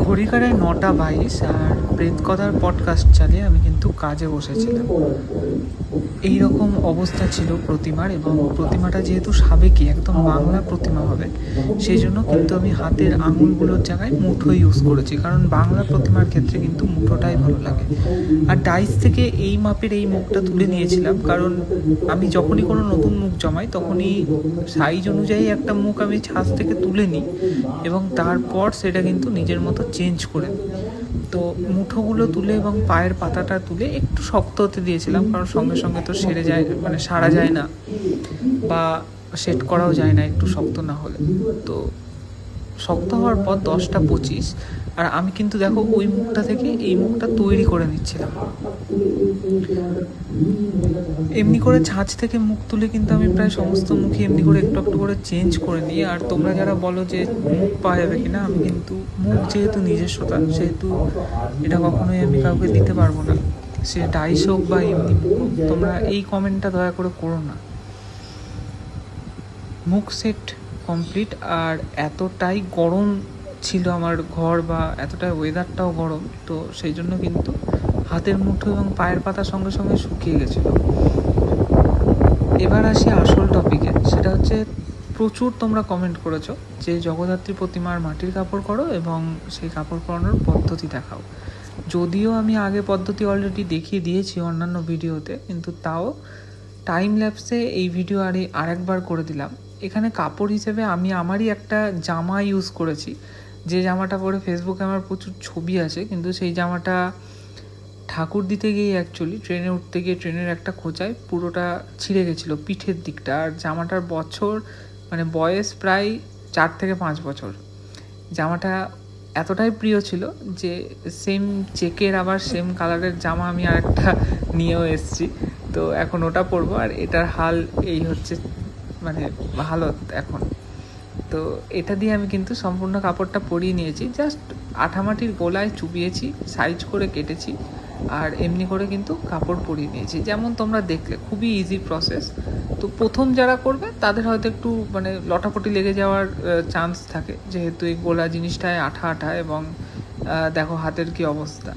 ঘড়িকারে 9:22 আর প্রেতকথার podcast চালিয়ে আমি কিন্তু কাজে বসেছিলাম। এইরকম অবস্থা ছিল প্রতিমার, এবং প্রতিমাটা যেহেতু সাবেকি একদম বাংলা প্রতিমা হবে, সেই জন্য কিন্তু আমি হাতের আঙুলগুলোর জায়গায় মুঠো ইউজ করেছি, কারণ বাংলা প্রতিমার ক্ষেত্রে কিন্তু মুঠোটাই ভালো লাগে। আর ডাইস থেকে এই মাপের এই মুখটা তুলে নিয়েছিলাম, কারণ আমি যখনই কোনো নতুন মুখ জমাই তখনই সাইজ অনুযায়ী একটা মুখ আমি ছাঁচ থেকে তুলে নিই এবং তারপর সেটা কিন্তু নিজের মতো চেঞ্জ করে নিই। তো মুঠোগুলো তুলে এবং পায়ের পাতাটা তুলে একটু শক্ত হতে দিয়েছিলাম, কারণ সঙ্গে সঙ্গে তো সারা যায় না বা সেট করাও যায় না একটু শক্ত না হলে। তো শক্ত হওয়ার পর 10:25 আর আমি কিন্তু দেখো ওই মুখটা থেকে এই মুখটা তৈরি করে নিচ্ছিলাম। এমনি করে ছাঁচ থেকে মুখ তুলে কিন্তু আমি প্রায় সমস্ত মুখে এমনি করে একটু একটু করে চেঞ্জ করে নিই। আর তোমরা যারা বলো যে মুখ পাওয়া যাবে কিনা, আমি কিন্তু মুখ যেহেতু নিজস্বতা, সেহেতু এটা কখনোই আমি কাউকে দিতে পারবো না, সে ডাইস হোক বা এমনি মুখ হোক। তোমরা এই কমেন্টটা দয়া করে করো না। মুখ সেট কমপ্লিট। আর এতটাই গরম ছিল আমার ঘর, বা এতটাই ওয়েদারটাও গরম, তো সেই জন্য কিন্তু হাতের মুঠো এবং পায়ের পাতার সঙ্গে সঙ্গে শুকিয়ে গেছিলো। এবার আসি আসল টপিকে, সেটা হচ্ছে প্রচুর তোমরা কমেন্ট করেছো যে জগদ্ধাত্রী প্রতিমার মাটির কাপড় করো এবং সেই কাপড় পরানোর পদ্ধতি দেখাও। যদিও আমি আগে পদ্ধতি অলরেডি দেখিয়ে দিয়েছি অন্যান্য ভিডিওতে, কিন্তু তাও টাইম ল্যাপসে এই ভিডিও আরেকবার করে দিলাম। এখানে কাপড় হিসেবে আমি আমারই একটা জামা ইউজ করেছি, যে জামাটা পরে ফেসবুকে আমার প্রচুর ছবি আছে, কিন্তু সেই জামাটা ঠাকুর দিতে গিয়ে অ্যাকচুয়ালি ট্রেনে উঠতে গিয়ে ট্রেনের একটা খোঁচায় পুরোটা ছিঁড়ে গেছিলো পিঠের দিকটা। আর জামাটার বয়স প্রায় 4 থেকে 5 বছর। জামাটা এতটাই প্রিয় ছিল যে সেম চেকের আবার সেম কালারের জামা আমি আরেকটা নিয়েও এসেছি, তো এখন ওটা পরবো। আর এটার হাল এই হচ্ছে, হালত এখন। তো এটা দিয়ে আমি কিন্তু সম্পূর্ণ কাপড়টা পরিয়ে নিয়েছি, জাস্ট আঠামাটির গোলায় চুবিয়েছি, সাইজ করে কেটেছি, আর এমনি করে কিন্তু কাপড় পরিয়ে নিয়েছি, যেমন তোমরা দেখলে। খুবই ইজি প্রসেস। তো প্রথম যারা করবে তাদের হয়তো একটু লটাপটি লেগে যাওয়ার চান্স থাকে, যেহেতু এই গোলা জিনিসটায় আঠা এবং দেখো হাতের কি অবস্থা।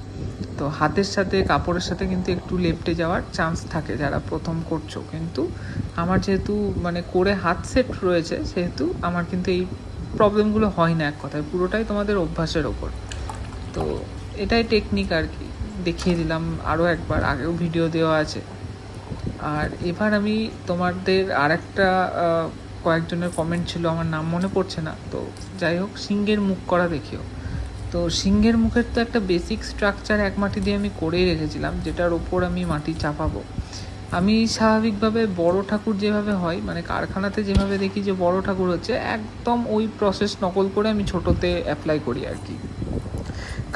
তো হাতের সাথে কাপড়ের সাথে কিন্তু একটু লেপটে যাওয়ার চান্স থাকে যারা প্রথম করছো, কিন্তু আমার যেহেতু করে হাত সেট রয়েছে, সেহেতু আমার কিন্তু এই প্রবলেমগুলো হয় না। এক কথায় পুরোটাই তোমাদের অভ্যাসের ওপর। তো এটাই টেকনিক আর কি, দেখিয়ে দিলাম আরও একবার, আগেও ভিডিও দেওয়া আছে। আর এবার আমি তোমাদের আরেকটা কয়েকজনের কমেন্ট ছিল, আমার নাম মনে পড়ছে না, তো যাই হোক, সিংহের মুখ করা দেখিও। তো সিংহের মুখের তো একটা বেসিক স্ট্রাকচার এক মাটি দিয়ে আমি করেই রেখেছিলাম, যেটার ওপর আমি মাটি চাপাবো। আমি স্বাভাবিকভাবে বড় ঠাকুর যেভাবে হয়, কারখানাতে যেভাবে দেখি যে বড় ঠাকুর হচ্ছে, একদম ওই প্রসেস নকল করে আমি ছোটোতে অ্যাপ্লাই করি আর কি।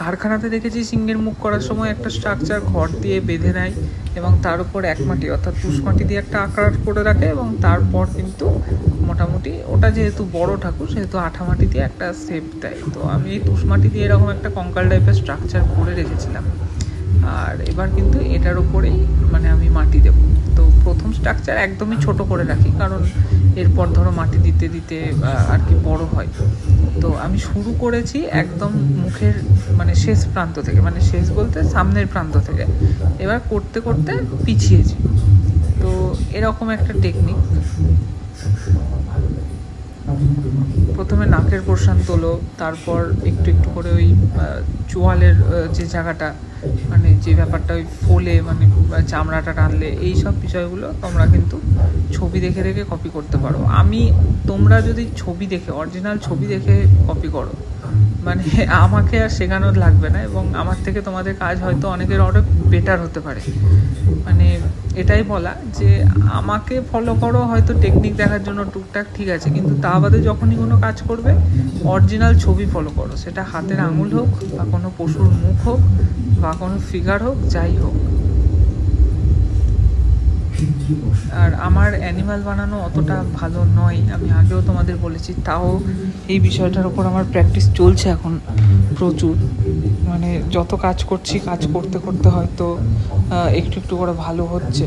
কারখানাতে দেখেছি সিংহের মুখ করার সময় একটা স্ট্রাকচার ঘর দিয়ে বেঁধে নেয় এবং তার উপর এক মাটি অর্থাৎ তুষ মাটি দিয়ে একটা আকার করে রাখে, এবং তারপর কিন্তু মোটামুটি ওটা যেহেতু বড় ঠাকুর, সেহেতু আঠা মাটি দিয়ে একটা শেপ দেয়। তো আমি এই তুষ মাটি দিয়ে এরকম একটা কঙ্কাল টাইপের স্ট্রাকচার করে রেখেছিলাম। আর এবার কিন্তু এটার উপরেই আমি মাটি দেব। তো প্রথম স্ট্রাকচার একদমই ছোট করে রাখি, কারণ এরপর ধরো মাটি দিতে দিতে আর কি বড় হয়। তো আমি শুরু করেছি একদম মুখের শেষ প্রান্ত থেকে, শেষ বলতে সামনের প্রান্ত থেকে, এবার করতে করতে পিছিয়েছি। তো এরকম একটা টেকনিক। প্রথমে নাকের পোর্শন তোলো, তারপর একটু একটু করে ওই চোয়ালের যে জায়গাটা, যে ব্যাপারটা ওই ফোলে চামড়াটা টানলে, এই সব বিষয়গুলো তোমরা কিন্তু ছবি দেখে দেখে কপি করতে পারো। তোমরা যদি ছবি দেখে, অরিজিনাল ছবি দেখে কপি করো, আমাকে আর শেখানোর লাগবে না, এবং আমার থেকে তোমাদের কাজ হয়তো অনেকের অনেক বেটার হতে পারে। এটাই বলা যে আমাকে ফলো করো হয়তো টেকনিক দেখার জন্য টুকটাক, ঠিক আছে, কিন্তু তা বাদে যখনই কোনো কাজ করবে অরিজিনাল ছবি ফলো করো, সেটা হাতের আঙুল হোক বা কোনো পশুর মুখ হোক বা কোনো ফিগার হোক, যাই হোক। আর আমার অ্যানিমাল বানানো অতটা ভালো নয়, আমি আগেও তোমাদের বলেছি, তাও এই বিষয়টার ওপর আমার প্র্যাকটিস চলছে এখন প্রচুর। যত কাজ করছি, কাজ করতে করতে হয়তো একটু একটু করে ভালো হচ্ছে,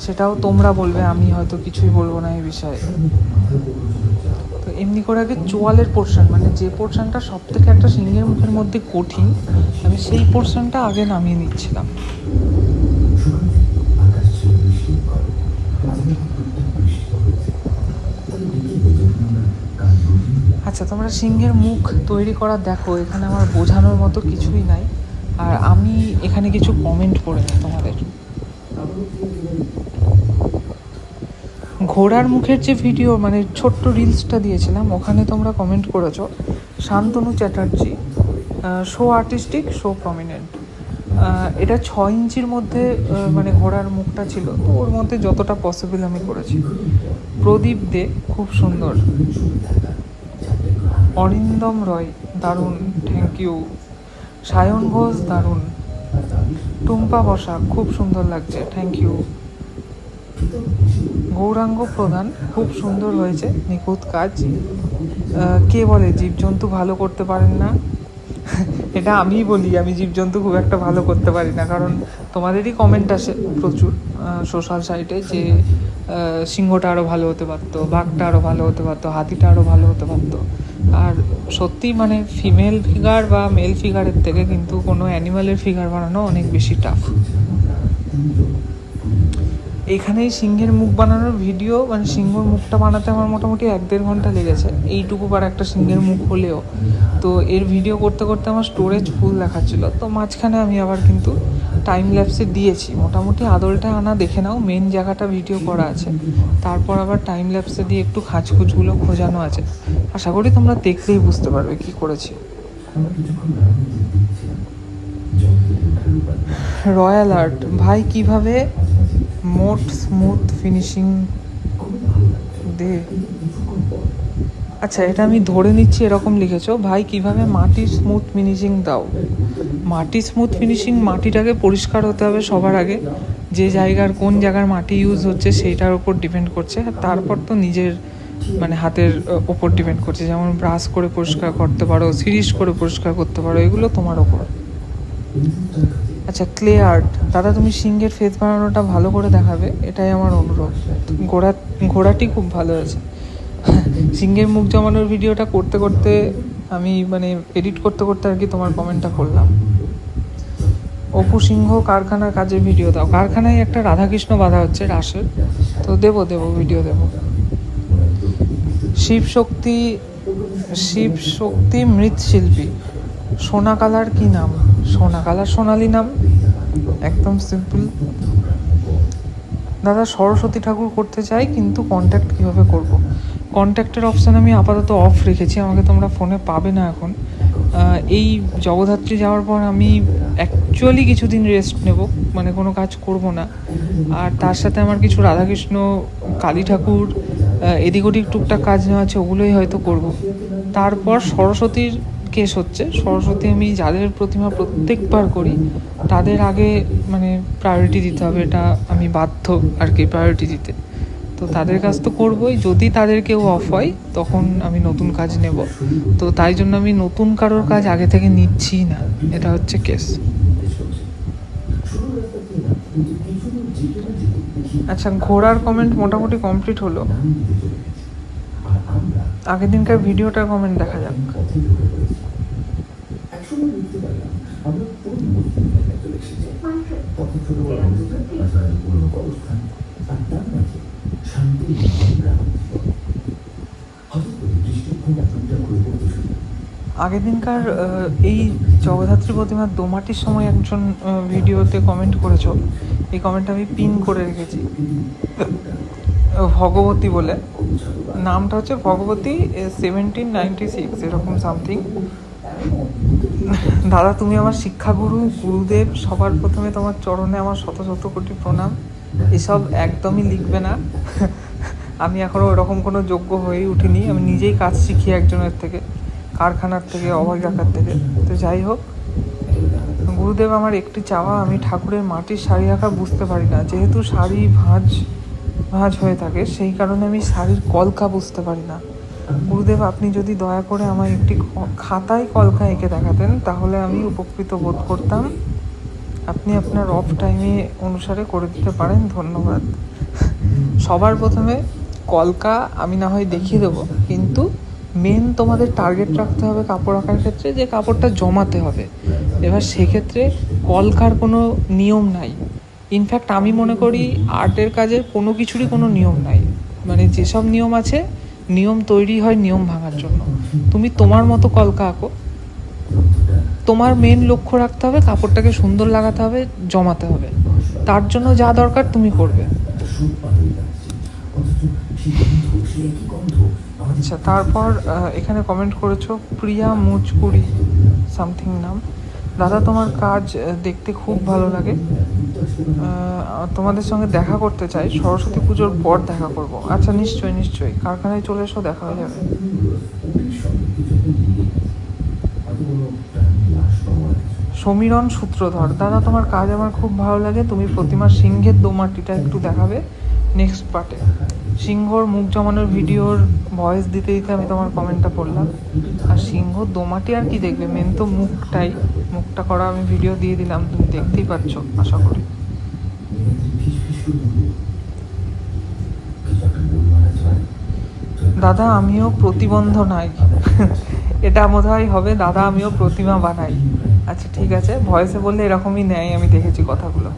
সেটাও তোমরা বলবে, আমি হয়তো কিছুই বলবো না এই বিষয়ে। তো এমনি করে আগে চোয়ালের পোর্শন, মানে যে পোর্শনটা সব থেকে একটা সিংহের মুখের মধ্যে কঠিন, আমি সেই পোর্শনটা আগে নামিয়ে নিচ্ছিলাম। আচ্ছা, তোমরা সিংহের মুখ তৈরি করা দেখো, এখানে আমার বোঝানোর মতো কিছুই নাই, আর আমি এখানে কিছু কমেন্ট করে নিই তোমাদের। ঘোড়ার মুখের যে ভিডিও, মানে ছোট্ট রিলসটা দিয়েছিলাম, ওখানে তোমরা কমেন্ট করেছো Shantanu Chatterjee, show artistic, show prominent. এটা 6 ইঞ্চির মধ্যে মানে ঘোড়ার মুখটা ছিল, তো ওর মধ্যে যতটা পসিবল আমি করেছি। প্রদীপ দে খুব সুন্দর। অরিন্দম রয় দারুণ, থ্যাংক ইউ। সায়ন ঘোষ দারুণ। টুম্পা বসাক খুব সুন্দর লাগছে, থ্যাংক ইউ। গৌরাঙ্গ প্রধান খুব সুন্দর হয়েছে, নিখুঁত কাজ। কে বলে জীবজন্তু ভালো করতে পারেন না? এটা আমিই বলি, আমি জীবজন্তু খুব একটা ভালো করতে পারি না, কারণ তোমাদেরই কমেন্ট আসে প্রচুর সোশ্যাল সাইটে যে সিংহটা আরও ভালো হতে পারতো, বাঘটা আরও ভালো হতে পারতো, হাতিটা আরও ভালো হতে পারতো। আর সত্যি মানে ফিমেল ফিগার বা মেল ফিগারের থেকে কিন্তু কোনো অ্যানিমালের ফিগার বানানো অনেক বেশি টাফ। এখানেই সিংহের মুখ বানানোর ভিডিও, মানে সিংহর মুখটা বানাতে আমার মোটামুটি 1-1.5 ঘন্টা লেগেছে, এইটুকু বার একটা সিংহের মুখ হলেও। তো এর ভিডিও করতে করতে আমার স্টোরেজ ফুল দেখাচ্ছিল, তো মাঝখানে আমি আবার কিন্তু টাইম ল্যাপসে দিয়েছি, মোটামুটি আদলটা আনা দেখে নাও, মেন জায়গাটা ভিডিও করা আছে, তারপর আবার টাইম ল্যাপসে দিয়ে একটু খাঁজখুঁজগুলো খোঁজানো আছে। আশা করি তোমরা দেখলেই বুঝতে পারবে কি করেছি। রয়্যাল আর্ট ভাই, কিভাবে মোট স্মুথ ফিনিশিং দে? আচ্ছা, এটা আমি ধরে নিচ্ছি এরকম লিখেছো, ভাই কিভাবে মাটির স্মুথ ফিনিশিং দাও? মাটি স্মুথ ফিনিশিং, মাটিটাকে পরিষ্কার হতে হবে সবার আগে, যে জায়গার কোন জায়গার মাটি ইউজ হচ্ছে সেইটার ওপর ডিপেন্ড করছে, তারপর তো নিজের মানে হাতের ওপর ডিপেন্ড করছে, যেমন ব্রাশ করে পরিষ্কার করতে পারো, সিরিশ করে পরিষ্কার করতে পারো, এগুলো তোমার ওপর। আচ্ছা, ক্লে আর্ট দাদা, তুমি সিংহের ফেস বানানোটা ভালো করে দেখাবে, এটাই আমার অনুরোধ। ঘোড়াটি খুব ভালো হয়েছে। সিংহের মুখ জমানোর ভিডিওটা করতে করতে আমি মানে এডিট করতে করতে আর কি তোমার কমেন্টটা করলাম। অপু সিংহ কারখানার কাজের ভিডিও দাও। কারখানায় একটা রাধাকৃষ্ণ বাঁধা হচ্ছে রাসের, তো দেবো ভিডিও দেবো। শিবশক্তি মৃৎশিল্পী। সোনা কালার কি নাম? সোনা কালার সোনালি নাম, একদম সিম্পল। দাদা সরস্বতী ঠাকুর করতে চাই, কিন্তু কন্ট্যাক্ট কীভাবে করব? কন্ট্যাক্টের অপশান আমি আপাতত অফ রেখেছি, আমাকে তোমরা ফোনে পাবে না এখন। এই জগদ্ধাত্রী যাওয়ার পর আমি অ্যাকচুয়ালি কিছুদিন রেস্ট নেব, মানে কোনো কাজ করব না। আর তার সাথে আমার কিছু রাধাকৃষ্ণ, কালী ঠাকুর, এদিক ওদিক টুকটাক কাজ নেওয়া আছে, ওগুলোই হয়তো করব। তারপর সরস্বতীর কেস হচ্ছে, সরস্বতী আমি যাদের প্রতিমা প্রত্যেকবার করি তাদের আগে মানে প্রায়োরিটি দিতে হবে, এটা আমি বাধ্য আর কি প্রায়োরিটি দিতে। তো তাদের কাজ তো করবোই, যদি তাদের কেউ অফ হয় তখন আমি নতুন কাজ নেব, তো তাই জন্য আমি নতুন কারোর কাজ আগে থেকে নিচ্ছি না, এটা হচ্ছে কেস। আচ্ছা, ঘোড়ার কমেন্ট মোটামুটি কমপ্লিট হলো, আগের দিনকার ভিডিওটার কমেন্ট দেখা যাক। আগের দিনকার এই জগদ্ধাত্রী প্রতিমার দোমাটির সময় একজন ভিডিওতে কমেন্ট করেছো, এই কমেন্টটা আমি পিন করে রেখেছি। ভগবতী বলে, নামটা হচ্ছে ভগবতী 1796 এরকম সামথিং। দাদা তুমি আমার শিক্ষাগুরু, গুরুদেব, সবার প্রথমে তোমার চরণে আমার শত শত কোটি প্রণাম। এসব একদমই লিখবে না, আমি এখনও ওরকম কোনো যোগ্য হয়েই উঠিনি, আমি নিজেই কাজ শিখি একজনের থেকে, কারখানার থেকে, অভয় কাকার থেকে। তো যাই হোক, গুরুদেব আমার একটি চাওয়া, আমি ঠাকুরের মাটির শাড়ি আঁকা বুঝতে পারি না, যেহেতু শাড়ি ভাঁজ হয়ে থাকে সেই কারণে আমি শাড়ির কলকা বুঝতে পারি না। গুরুদেব আপনি যদি দয়া করে আমায় একটি খাতায় কলকা এঁকে দেখাতেন তাহলে আমি উপকৃত বোধ করতাম। আপনি আপনার অফ টাইমে অনুসারে করে দিতে পারেন, ধন্যবাদ। সবার প্রথমে কলকা আমি না হয় দেখিয়ে দেবো, কিন্তু মেন তোমাদের টার্গেট রাখতে হবে কাপড় আঁকার ক্ষেত্রে যে কাপড়টা জমাতে হবে। এবার সেক্ষেত্রে কলকার কোনো নিয়ম নাই। ইনফ্যাক্ট আমি মনে করি আর্টের কাজের কোনো কিছুরই কোনো নিয়ম নাই। মানে যেসব নিয়ম আছে, নিয়ম তৈরি হয় নিয়ম ভাঙার জন্য। তুমি তোমার মতো কলকা আঁকো, তোমার মেন লক্ষ্য রাখতে হবে কাপড়টাকে সুন্দর লাগাতে হবে, জমাতে হবে, তার জন্য যা দরকার তুমি করবে। আচ্ছা, তারপর এখানে কমেন্ট করেছো প্রিয়া মুচকুড়ি সামথিং নাম। দাদা তোমার কাজ দেখতে খুব ভালো লাগে, তোমাদের সঙ্গে দেখা করতে চাই, সরস্বতী পুজোর পর দেখা করব। আচ্ছা, নিশ্চয়ই নিশ্চয়ই, কারখানায় চলে এসো, দেখা হয়ে যাবে। সমীরণ সূত্রধর, দাদা তোমার কাজ আমার খুব ভালো লাগে, তুমি প্রতিমা সিংহের দোমাটিটা একটু দেখাবে নেক্সট পার্টে। সিংহর মুখ জমানোর ভিডিওর ভয়েস দিতে দিতে আমি তোমার কমেন্টটা পড়লাম। আর সিংহ দোমাটি আর কি দেখবে, মেন তো মুখটাই, মুখটা করা আমি ভিডিও দিয়ে দিলাম, তুমি দেখতেই পাচ্ছ আশা করি। দাদা আমিও প্রতিবন্ধ নাই এটা বোধহয় হবে, দাদা আমিও প্রতিমা বানাই। আচ্ছা ঠিক আছে, ভয়েসে বললে এরকমই নেয়, আমি দেখেছি কথাগুলো।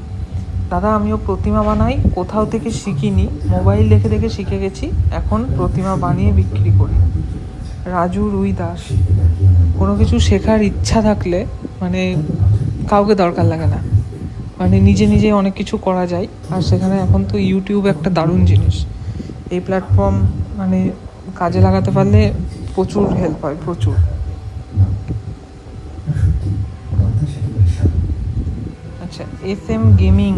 দাদা আমিও প্রতিমা বানাই, কোথাও থেকে শিখিনি, মোবাইল দেখে দেখে শিখে গেছি, এখন প্রতিমা বানিয়ে বিক্রি করি। রাজু রুই দাস, কোনো কিছু শেখার ইচ্ছা থাকলে মানে কাউকে দরকার লাগে না, মানে নিজে নিজে অনেক কিছু করা যায়। আর সেখানে এখন তো ইউটিউব একটা দারুণ জিনিস, এই প্ল্যাটফর্ম মানে কাজে লাগাতে পারলে প্রচুর হেল্প হয়, প্রচুর। আচ্ছা, FM গেমিং,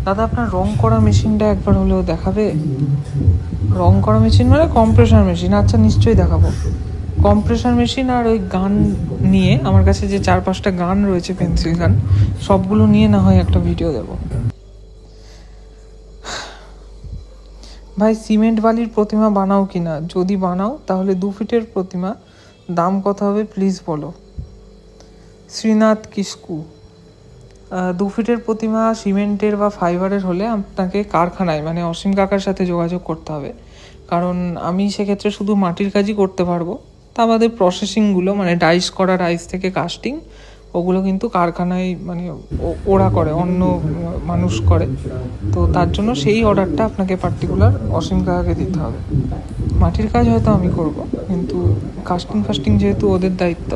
দাদা আপনার রং করা মেশিনটা একবার হলেও দেখাবে। রং করা মেশিন মানে কম্প্রেসার মেশিন? আচ্ছা নিশ্চয়ই দেখাবো। কম্প্রেসার মেশিন আর ওই গান নিয়ে, আমার কাছে যে 4-5টা গান রয়েছে, পেন্সিল গান, সবগুলো নিয়ে না হয় একটা ভিডিও দেবো। ভাই সিমেন্ট বালির প্রতিমা বানাও কি না? যদি বানাও তাহলে 2 ফিটের প্রতিমা, দাম কত হবে প্লিজ বলো। শ্রীনাথ কিস্কু, 2 ফিটের প্রতিমা সিমেন্টের বা ফাইবারের হলে আপনাকে কারখানায় মানে অসীম কাকার সাথে যোগাযোগ করতে হবে, কারণ আমি সেক্ষেত্রে শুধু মাটির কাজই করতে পারবো। তা আমাদের প্রসেসিংগুলো মানে ডাইস করা, ডাইস থেকে কাস্টিং, ওগুলো কিন্তু কারখানায় মানে ওরা করে, অন্য মানুষ করে। তো তার জন্য সেই অর্ডারটা আপনাকে পার্টিকুলার অসীম কাকাকে দিতে হবে। মাটির কাজ হয়তো আমি করব, কিন্তু কাস্টিং ফাস্টিং যেহেতু ওদের দায়িত্ব,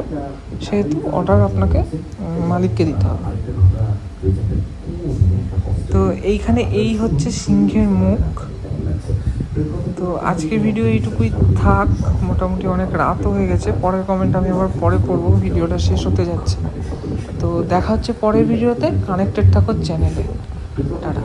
সেহেতু অর্ডার আপনাকে মালিককে দিতে হবে। তো এইখানে এই হচ্ছে সিংহের মুখ। তো আজকের ভিডিও এইটুকুই থাক, মোটামুটি অনেক রাতও হয়ে গেছে। পরের কমেন্ট আমি আবার পরে পড়বো, ভিডিওটা শেষ হতে যাচ্ছে। তো দেখা হচ্ছে পরের ভিডিওতে, কানেক্টেড থাকো চ্যানেলে। টাটা।